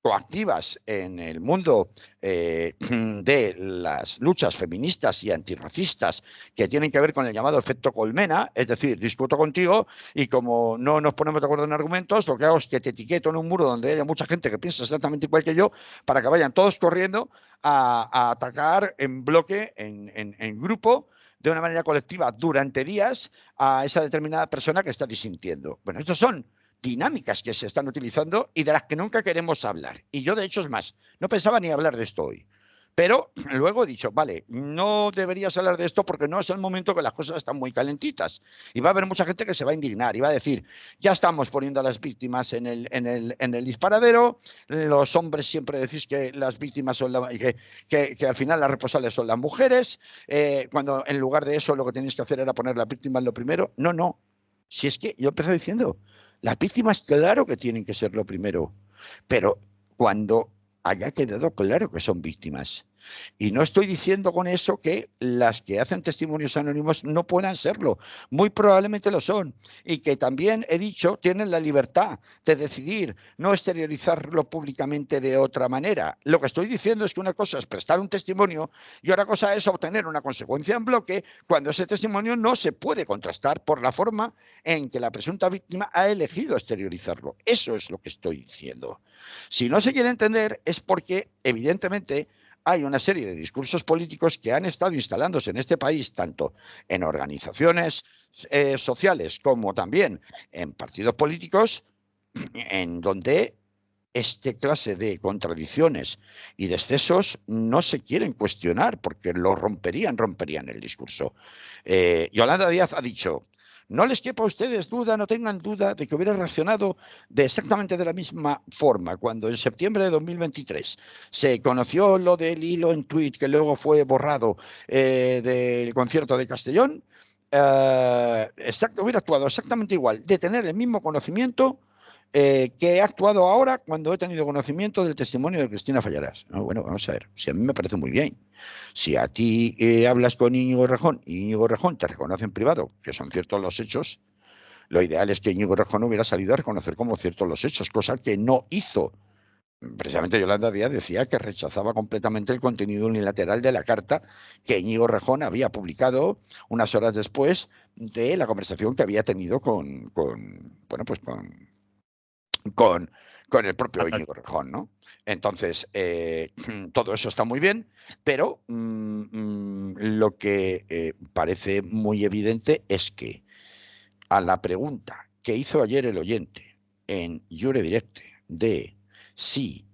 coactivas en el mundo de las luchas feministas y antirracistas que tienen que ver con el llamado efecto colmena, es decir, discuto contigo y como no nos ponemos de acuerdo en argumentos, lo que hago es que te etiqueto en un muro donde haya mucha gente que piensa exactamente igual que yo para que vayan todos corriendo a atacar en bloque, en grupo, de una manera colectiva durante días a esa determinada persona que está disintiendo. Bueno, estos son dinámicas que se están utilizando y de las que nunca queremos hablar. Y yo, de hecho, es más, no pensaba ni hablar de esto hoy. Pero luego he dicho, vale, no deberías hablar de esto porque no es el momento que las cosas están muy calentitas. Y va a haber mucha gente que se va a indignar y va a decir, ya estamos poniendo a las víctimas en el disparadero, los hombres siempre decís que las víctimas son que al final las responsables son las mujeres, cuando en lugar de eso lo que tenéis que hacer era poner las víctimas lo primero. No, no. Si es que yo empecé diciendo, las víctimas, claro que tienen que ser lo primero, pero cuando haya quedado claro que son víctimas. Y no estoy diciendo con eso que las que hacen testimonios anónimos no puedan serlo. Muy probablemente lo son. Y que también he dicho, tienen la libertad de decidir no exteriorizarlo públicamente de otra manera. Lo que estoy diciendo es que una cosa es prestar un testimonio y otra cosa es obtener una consecuencia en bloque cuando ese testimonio no se puede contrastar por la forma en que la presunta víctima ha elegido exteriorizarlo. Eso es lo que estoy diciendo. Si no se quiere entender es porque, evidentemente, hay una serie de discursos políticos que han estado instalándose en este país, tanto en organizaciones sociales como también en partidos políticos, en donde este clase de contradicciones y de excesos no se quieren cuestionar porque lo romperían el discurso. Yolanda Díaz ha dicho, no les quepa a ustedes duda, no tengan duda de que hubiera reaccionado exactamente de la misma forma cuando en septiembre de 2023 se conoció lo del hilo en tuit que luego fue borrado del concierto de Castellón. Hubiera actuado exactamente igual, de tener el mismo conocimiento que he actuado ahora cuando he tenido conocimiento del testimonio de Cristina Fallarás. No, bueno, vamos a ver, si a mí me parece muy bien. Si a ti hablas con Íñigo Rejón y Íñigo Rejón te reconoce en privado que son ciertos los hechos, lo ideal es que Íñigo Rejón hubiera salido a reconocer como ciertos los hechos, cosa que no hizo. Precisamente Yolanda Díaz decía que rechazaba completamente el contenido unilateral de la carta que Íñigo Rejón había publicado unas horas después de la conversación que había tenido con con, con el propio Íñigo Errejón, ¿no? Entonces, todo eso está muy bien, pero lo que parece muy evidente es que a la pregunta que hizo ayer el oyente en Jure Directe de si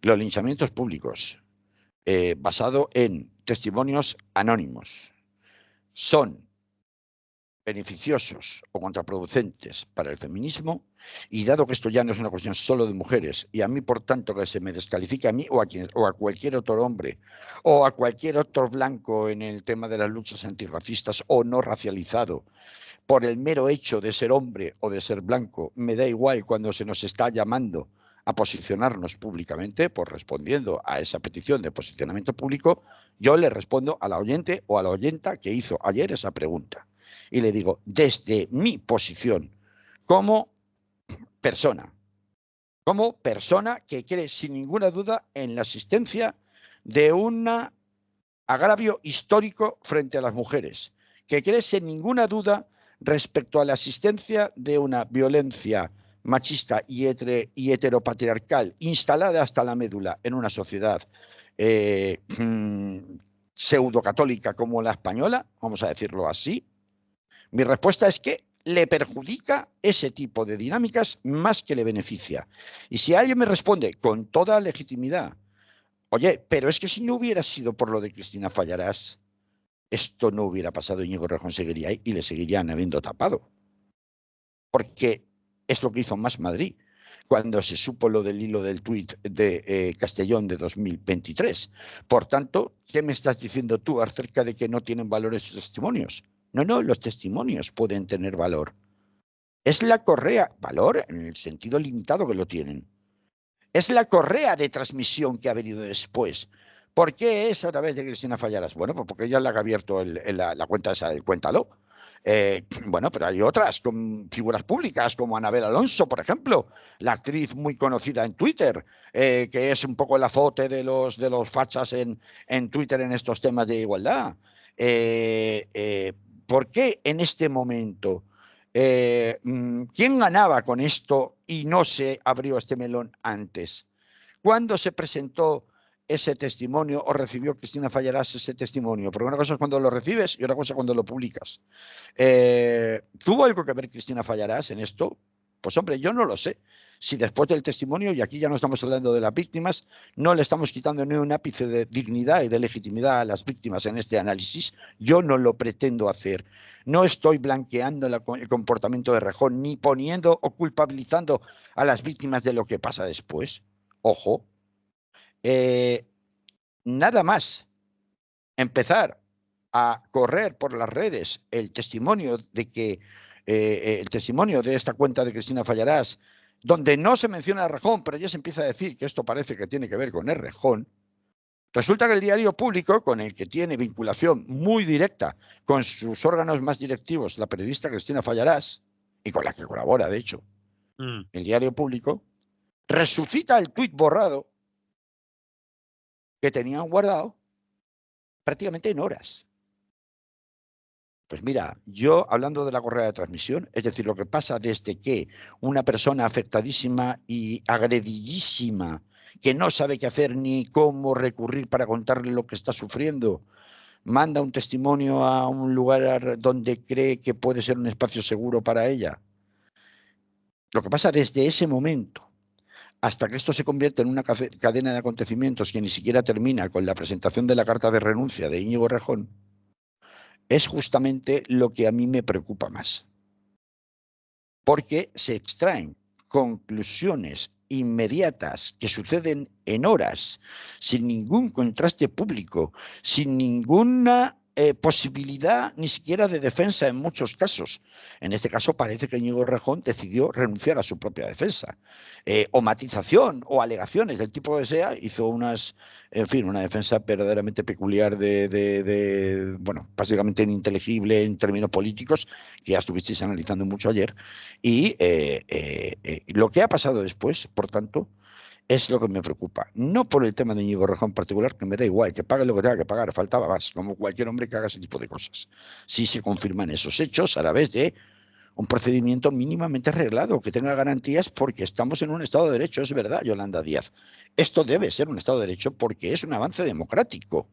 los linchamientos públicos basado en testimonios anónimos son beneficiosos o contraproducentes para el feminismo, y dado que esto ya no es una cuestión solo de mujeres, y a mí, por tanto, que se me descalifique a mí o a cualquier otro hombre o a cualquier otro blanco en el tema de las luchas antirracistas o no racializado, por el mero hecho de ser hombre o de ser blanco, me da igual cuando se nos está llamando a posicionarnos públicamente, pues respondiendo a esa petición de posicionamiento público, yo le respondo a la oyente o a la oyenta que hizo ayer esa pregunta. Y le digo, desde mi posición como persona que cree sin ninguna duda en la existencia de un agravio histórico frente a las mujeres, que cree sin ninguna duda respecto a la existencia de una violencia machista y heteropatriarcal instalada hasta la médula en una sociedad pseudocatólica como la española, vamos a decirlo así. Mi respuesta es que le perjudica ese tipo de dinámicas más que le beneficia. Y si alguien me responde con toda legitimidad, oye, pero es que si no hubiera sido por lo de Cristina Fallarás, esto no hubiera pasado, Íñigo Errejón seguiría ahí y le seguirían habiendo tapado. Porque es lo que hizo Más Madrid cuando se supo lo del hilo del tuit de Castellón de 2023. Por tanto, ¿qué me estás diciendo tú acerca de que no tienen valor esos testimonios? No, los testimonios pueden tener valor. Es la correa, valor en el sentido limitado que lo tienen. Es la correa de transmisión que ha venido después. ¿Por qué es a través de Cristina Fallarás? Bueno, pues porque ella es la que ha abierto la cuenta esa del Cuéntalo. Bueno, pero hay otras con figuras públicas como Anabel Alonso, por ejemplo, la actriz muy conocida en Twitter, que es un poco el azote de los fachas en Twitter en estos temas de igualdad. ¿Por qué en este momento? ¿Quién ganaba con esto y no se abrió este melón antes? ¿Cuándo se presentó ese testimonio o recibió Cristina Fallarás ese testimonio? Porque una cosa es cuando lo recibes y otra cosa es cuando lo publicas. ¿Tuvo algo que ver Cristina Fallarás en esto? Pues hombre, yo no lo sé. Si después del testimonio, y aquí ya no estamos hablando de las víctimas, no le estamos quitando ni un ápice de dignidad y de legitimidad a las víctimas en este análisis, yo no lo pretendo hacer. No estoy blanqueando el comportamiento de Errejón, ni poniendo o culpabilizando a las víctimas de lo que pasa después. Ojo, nada más empezar a correr por las redes el testimonio de esta cuenta de Cristina Fallarás, donde no se menciona a Errejón, pero ya se empieza a decir que esto parece que tiene que ver con Errejón. Resulta que el diario Público, con el que tiene vinculación muy directa con sus órganos más directivos, la periodista Cristina Fallarás, y con la que colabora, de hecho, el diario Público, resucita el tuit borrado que tenían guardado prácticamente en horas. Pues mira, yo hablando de la correa de transmisión, es decir, lo que pasa desde que una persona afectadísima y agredidísima, que no sabe qué hacer ni cómo recurrir para contarle lo que está sufriendo, manda un testimonio a un lugar donde cree que puede ser un espacio seguro para ella. Lo que pasa desde ese momento hasta que esto se convierte en una cadena de acontecimientos que ni siquiera termina con la presentación de la carta de renuncia de Íñigo Errejón, es justamente lo que a mí me preocupa más. Porque se extraen conclusiones inmediatas que suceden en horas, sin ningún contraste público, sin ninguna posibilidad ni siquiera de defensa en muchos casos. En este caso parece que Íñigo Errejón decidió renunciar a su propia defensa, o matización o alegaciones del tipo que sea, hizo una defensa verdaderamente peculiar bueno, básicamente ininteligible en términos políticos, que ya estuvisteis analizando mucho ayer, y lo que ha pasado después, por tanto, es lo que me preocupa. No por el tema de Íñigo Errejón en particular, que me da igual, que pague lo que tenga que pagar, faltaba más, como cualquier hombre que haga ese tipo de cosas. Si se confirman esos hechos a través de un procedimiento mínimamente arreglado, que tenga garantías, porque estamos en un Estado de Derecho, es verdad, Yolanda Díaz. Esto debe ser un Estado de Derecho porque es un avance democrático.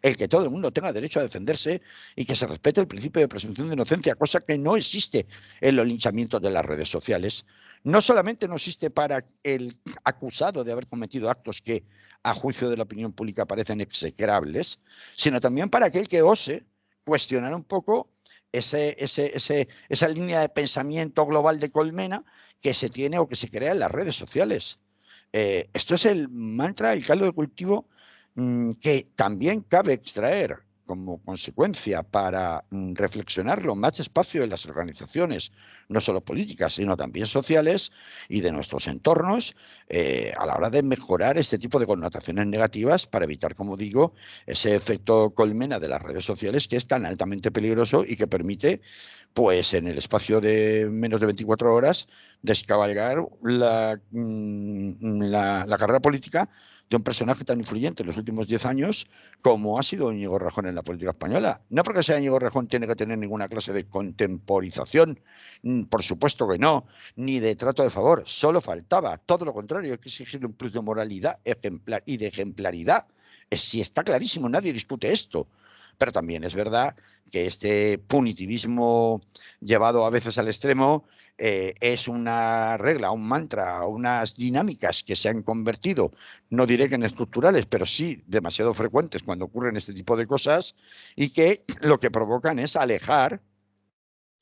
El que todo el mundo tenga derecho a defenderse y que se respete el principio de presunción de inocencia, cosa que no existe en los linchamientos de las redes sociales. No solamente no existe para el acusado de haber cometido actos que, a juicio de la opinión pública, parecen execrables, sino también para aquel que ose cuestionar un poco esa línea de pensamiento global de colmena que se tiene o que se crea en las redes sociales. Esto es el mantra, el caldo de cultivo que también cabe extraer como consecuencia para reflexionarlo más despacio en las organizaciones, no solo políticas, sino también sociales y de nuestros entornos, a la hora de mejorar este tipo de connotaciones negativas para evitar, como digo, ese efecto colmena de las redes sociales que es tan altamente peligroso y que permite, pues en el espacio de menos de 24 horas, descabalgar la carrera política de un personaje tan influyente en los últimos 10 años como ha sido Íñigo Rejón en la política española. No porque sea Íñigo Rejón tiene que tener ninguna clase de contemporización, por supuesto que no, ni de trato de favor, solo faltaba, todo lo contrario, hay que exigirle un plus de moralidad ejemplar y de ejemplaridad. Si está clarísimo, nadie discute esto. Pero también es verdad que este punitivismo llevado a veces al extremo es una regla, un mantra, unas dinámicas que se han convertido, no diré que en estructurales, pero sí demasiado frecuentes cuando ocurren este tipo de cosas y que lo que provocan es alejar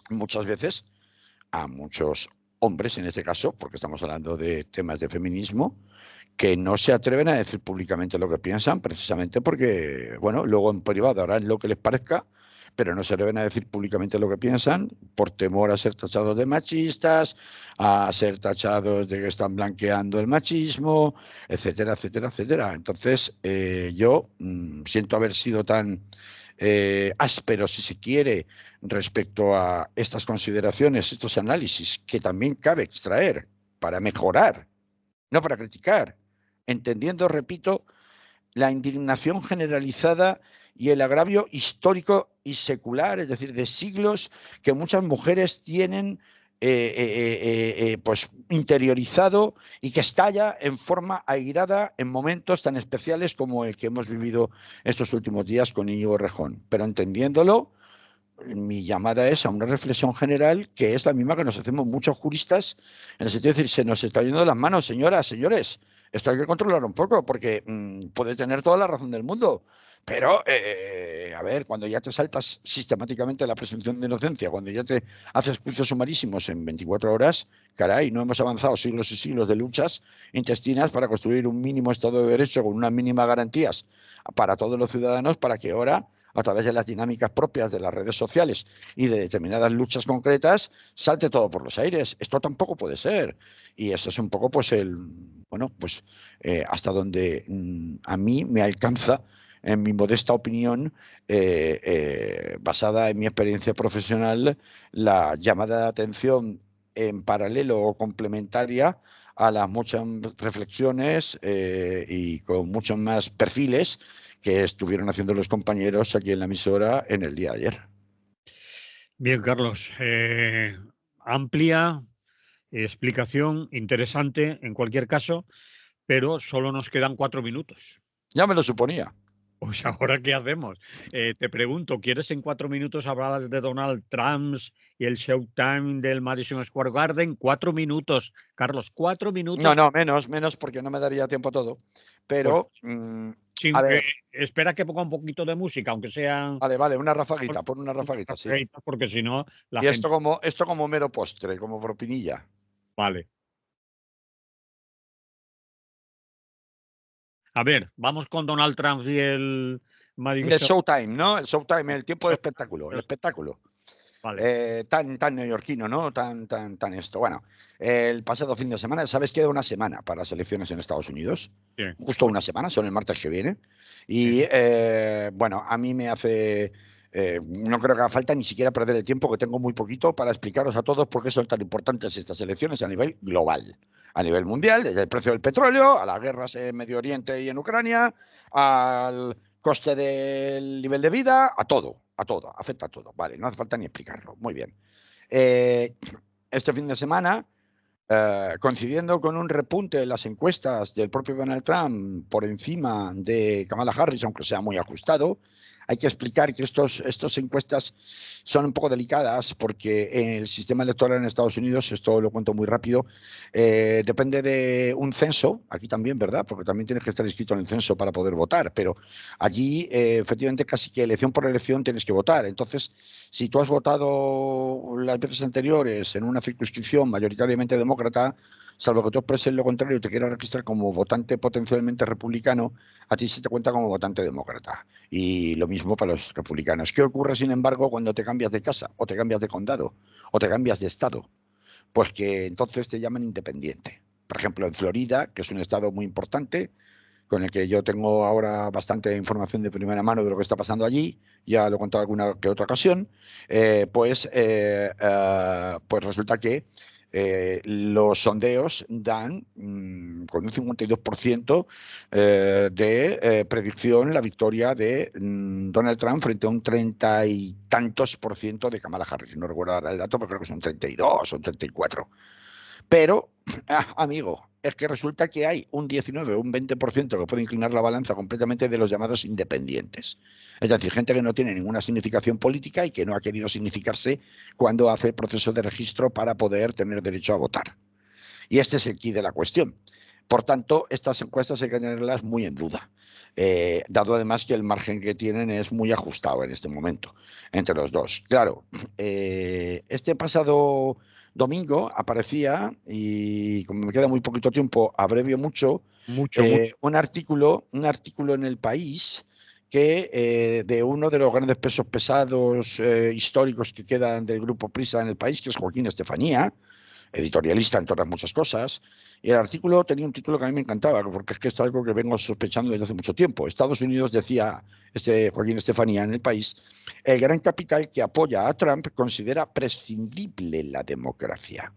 muchas veces a muchos hombres, en este caso, porque estamos hablando de temas de feminismo, que no se atreven a decir públicamente lo que piensan, precisamente porque, bueno, luego en privado harán lo que les parezca, pero no se atreven a decir públicamente lo que piensan por temor a ser tachados de machistas, a ser tachados de que están blanqueando el machismo, etcétera, etcétera, etcétera. Entonces, yo siento haber sido tan áspero, si se quiere, respecto a estas consideraciones, estos análisis que también cabe extraer para mejorar, no para criticar, entendiendo, repito, la indignación generalizada y el agravio histórico y secular, es decir, de siglos que muchas mujeres tienen pues interiorizado y que estalla en forma airada en momentos tan especiales como el que hemos vivido estos últimos días con Íñigo Rejón. Pero entendiéndolo, mi llamada es a una reflexión general que es la misma que nos hacemos muchos juristas, en el sentido de decir, se nos está yendo de las manos, señoras, señores, esto hay que controlar un poco, porque puedes tener toda la razón del mundo, pero, a ver, cuando ya te saltas sistemáticamente la presunción de inocencia, cuando ya te haces juicios sumarísimos en 24 horas, caray, no hemos avanzado siglos y siglos de luchas intestinas para construir un mínimo Estado de Derecho con unas mínimas garantías para todos los ciudadanos, para que ahora, a través de las dinámicas propias de las redes sociales y de determinadas luchas concretas, salte todo por los aires. Esto tampoco puede ser. Y eso es un poco, pues, bueno, pues, hasta donde a mí me alcanza, en mi modesta opinión, basada en mi experiencia profesional, la llamada de atención en paralelo o complementaria a las muchas reflexiones y con muchos más perfiles que estuvieron haciendo los compañeros aquí en la emisora en el día de ayer. Bien, Carlos. Amplia explicación, interesante en cualquier caso, pero solo nos quedan 4 minutos. Ya me lo suponía. Pues ahora, ¿qué hacemos? Te pregunto, ¿quieres en 4 minutos hablar de Donald Trump y el Showtime del Madison Square Garden? 4 minutos, Carlos, 4 minutos. No, menos, porque no me daría tiempo a todo. Pues Pero, sin, a ver, espera que ponga un poquito de música, aunque sea vale, una rafaguita, pon una rafaguita, sí. porque si no, la Y gente. esto como mero postre, como propinilla. Vale. A ver, vamos con Donald Trump y el El Madison. Showtime, ¿no? El Showtime, el tiempo de espectáculo, el Showtime. espectáculo. Vale. Tan neoyorquino, ¿no? Tan esto. Bueno, el pasado fin de semana, ¿sabes? Queda una semana para las elecciones en Estados Unidos. Sí, Justo una semana, son el martes que viene. sí. Y bueno, a mí me hace. No creo que haga falta ni siquiera perder el tiempo, que tengo muy poquito para explicaros a todos por qué son tan importantes estas elecciones a nivel global, a nivel mundial, desde el precio del petróleo, a las guerras en Medio Oriente y en Ucrania, al coste del nivel de vida, a todo, afecta a todo. Vale, no hace falta ni explicarlo. Muy bien. Este fin de semana, coincidiendo con un repunte de las encuestas del propio Donald Trump por encima de Kamala Harris, aunque sea muy ajustado, hay que explicar que estas encuestas son un poco delicadas porque el sistema electoral en Estados Unidos, esto lo cuento muy rápido, depende de un censo, aquí también, ¿verdad? Porque también tienes que estar inscrito en el censo para poder votar, pero allí efectivamente casi que elección por elección tienes que votar. Entonces, si tú has votado las veces anteriores en una circunscripción mayoritariamente demócrata, salvo que tú expreses lo contrario y te quieras registrar como votante potencialmente republicano, a ti se te cuenta como votante demócrata. Y lo mismo para los republicanos. ¿Qué ocurre, sin embargo, cuando te cambias de casa, o te cambias de condado, o te cambias de estado? Pues que entonces te llaman independiente. Por ejemplo, en Florida, que es un estado muy importante, con el que yo tengo ahora bastante información de primera mano de lo que está pasando allí, ya lo he contado alguna que otra ocasión, pues resulta que los sondeos dan con un 52% de predicción la victoria de Donald Trump frente a un 30 y tantos por ciento de Kamala Harris. No recuerdo ahora el dato, pero creo que son 32 o 34. Pero, amigo, es que resulta que hay un 19 o un 20% que puede inclinar la balanza completamente de los llamados independientes. Es decir, gente que no tiene ninguna significación política y que no ha querido significarse cuando hace el proceso de registro para poder tener derecho a votar. Y este es el quid de la cuestión. Por tanto, estas encuestas hay que tenerlas muy en duda, dado además que el margen que tienen es muy ajustado en este momento entre los dos. Claro, este pasado domingo aparecía, y como me queda muy poquito tiempo, abrevio mucho, Mucho, mucho. un artículo en El País que de uno de los grandes pesos pesados históricos que quedan del grupo Prisa en el país, que es Joaquín Estefanía, editorialista en todas muchas cosas, y el artículo tenía un título que a mí me encantaba, porque es que es algo que vengo sospechando desde hace mucho tiempo. Estados Unidos, decía este Joaquín Estefanía en El País, el gran capital que apoya a Trump considera prescindible la democracia.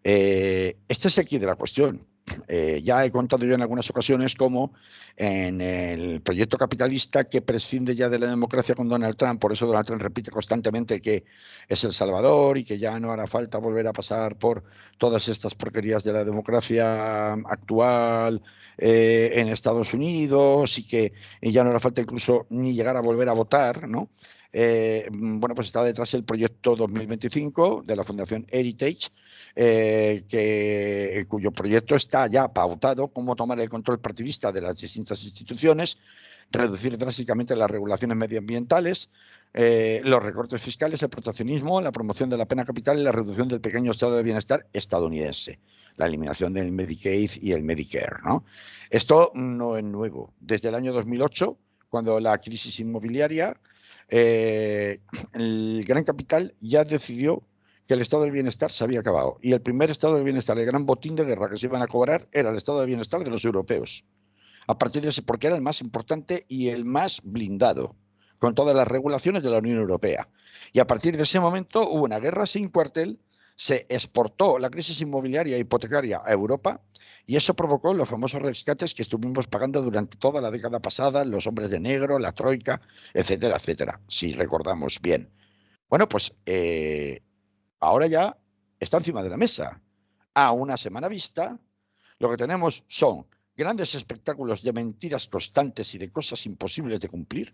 Este es el quid de la cuestión. Ya he contado yo en algunas ocasiones cómo en el proyecto capitalista que prescinde ya de la democracia con Donald Trump, por eso Donald Trump repite constantemente que es el Salvador y que ya no hará falta volver a pasar por todas estas porquerías de la democracia actual en Estados Unidos y que ya no hará falta incluso ni llegar a volver a votar, ¿no? Bueno, pues está detrás el proyecto 2025 de la Fundación Heritage, cuyo proyecto está ya pautado cómo tomar el control partidista de las distintas instituciones, reducir drásticamente las regulaciones medioambientales, los recortes fiscales, el proteccionismo, la promoción de la pena capital y la reducción del pequeño estado de bienestar estadounidense, la eliminación del Medicaid y el Medicare, ¿no? Esto no es nuevo. Desde el año 2008, cuando la crisis inmobiliaria, el gran capital ya decidió que el estado del bienestar se había acabado. Y el primer estado del bienestar, el gran botín de guerra que se iban a cobrar, era el estado de bienestar de los europeos. A partir de ese, porque era el más importante y el más blindado, con todas las regulaciones de la Unión Europea. Y a partir de ese momento hubo una guerra sin cuartel, se exportó la crisis inmobiliaria e hipotecaria a Europa y eso provocó los famosos rescates que estuvimos pagando durante toda la década pasada, los hombres de negro, la troika, etcétera, etcétera, si recordamos bien. Bueno, pues ahora ya está encima de la mesa. A una semana vista, lo que tenemos son grandes espectáculos de mentiras constantes y de cosas imposibles de cumplir,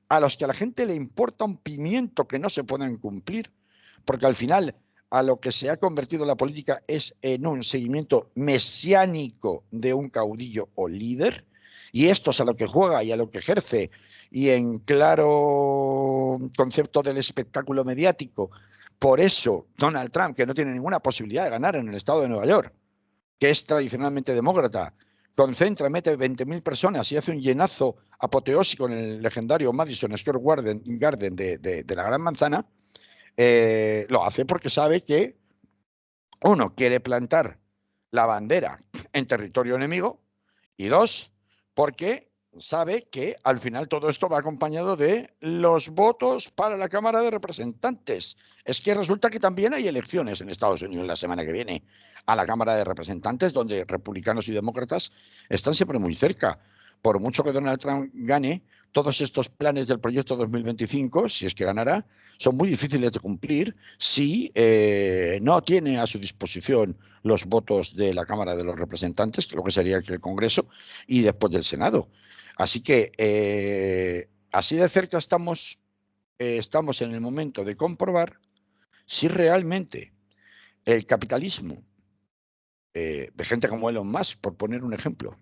a los que a la gente le importa un pimiento que no se puedan cumplir, porque al final a lo que se ha convertido la política es en un seguimiento mesiánico de un caudillo o líder, y esto es a lo que juega y a lo que ejerce, y en claro concepto del espectáculo mediático. Por eso Donald Trump, que no tiene ninguna posibilidad de ganar en el estado de Nueva York, que es tradicionalmente demócrata, concentra, mete 20.000 personas y hace un llenazo apoteósico en el legendario Madison Square Garden de la Gran Manzana, lo hace porque sabe que uno quiere plantar la bandera en territorio enemigo y dos, porque sabe que al final todo esto va acompañado de los votos para la Cámara de Representantes. Es que resulta que también hay elecciones en Estados Unidos la semana que viene a la Cámara de Representantes, donde republicanos y demócratas están siempre muy cerca. Por mucho que Donald Trump gane, todos estos planes del proyecto 2025, si es que ganará, son muy difíciles de cumplir si no tiene a su disposición los votos de la Cámara de los Representantes, lo que sería el Congreso, y después del Senado. Así que así de cerca estamos en el momento de comprobar si realmente el capitalismo, de gente como Elon Musk, por poner un ejemplo,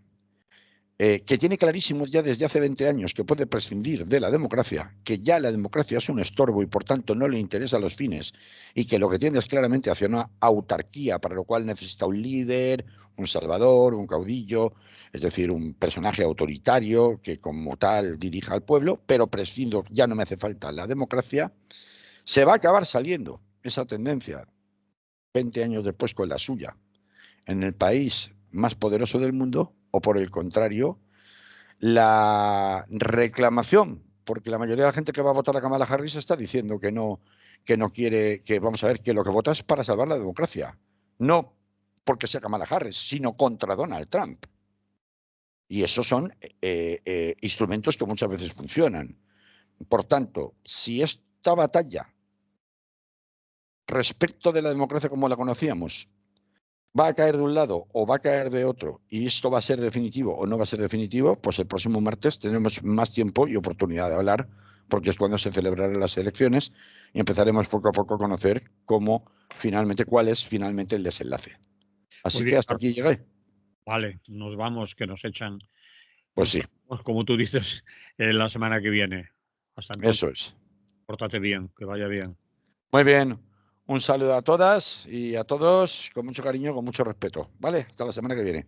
que tiene clarísimos ya desde hace 20 años que puede prescindir de la democracia, que ya la democracia es un estorbo y por tanto no le interesa los fines, y que lo que tiende es claramente hacia una autarquía, para lo cual necesita un líder, un salvador, un caudillo, es decir, un personaje autoritario que como tal dirija al pueblo, pero prescindo, ya no me hace falta la democracia, se va a acabar saliendo esa tendencia 20 años después con la suya en el país más poderoso del mundo, o por el contrario, la reclamación, porque la mayoría de la gente que va a votar a Kamala Harris está diciendo que no quiere, que vamos a ver, que lo que vota es para salvar la democracia, no porque sea Kamala Harris, sino contra Donald Trump. Y esos son instrumentos que muchas veces funcionan. Por tanto, si esta batalla respecto de la democracia como la conocíamos va a caer de un lado o va a caer de otro y esto va a ser definitivo o no va a ser definitivo, pues el próximo martes tenemos más tiempo y oportunidad de hablar, porque es cuando se celebrarán las elecciones y empezaremos poco a poco a conocer cuál es finalmente el desenlace. Muy Así que bien, hasta aquí llegué. vale, nos vamos, que nos echan. Pues Nos sí, vemos, como tú dices, la semana que viene. Hasta entonces, eso es. pórtate bien, que vaya bien. Muy bien. Un saludo a todas y a todos con mucho cariño, con mucho respeto. ¿Vale? Hasta la semana que viene.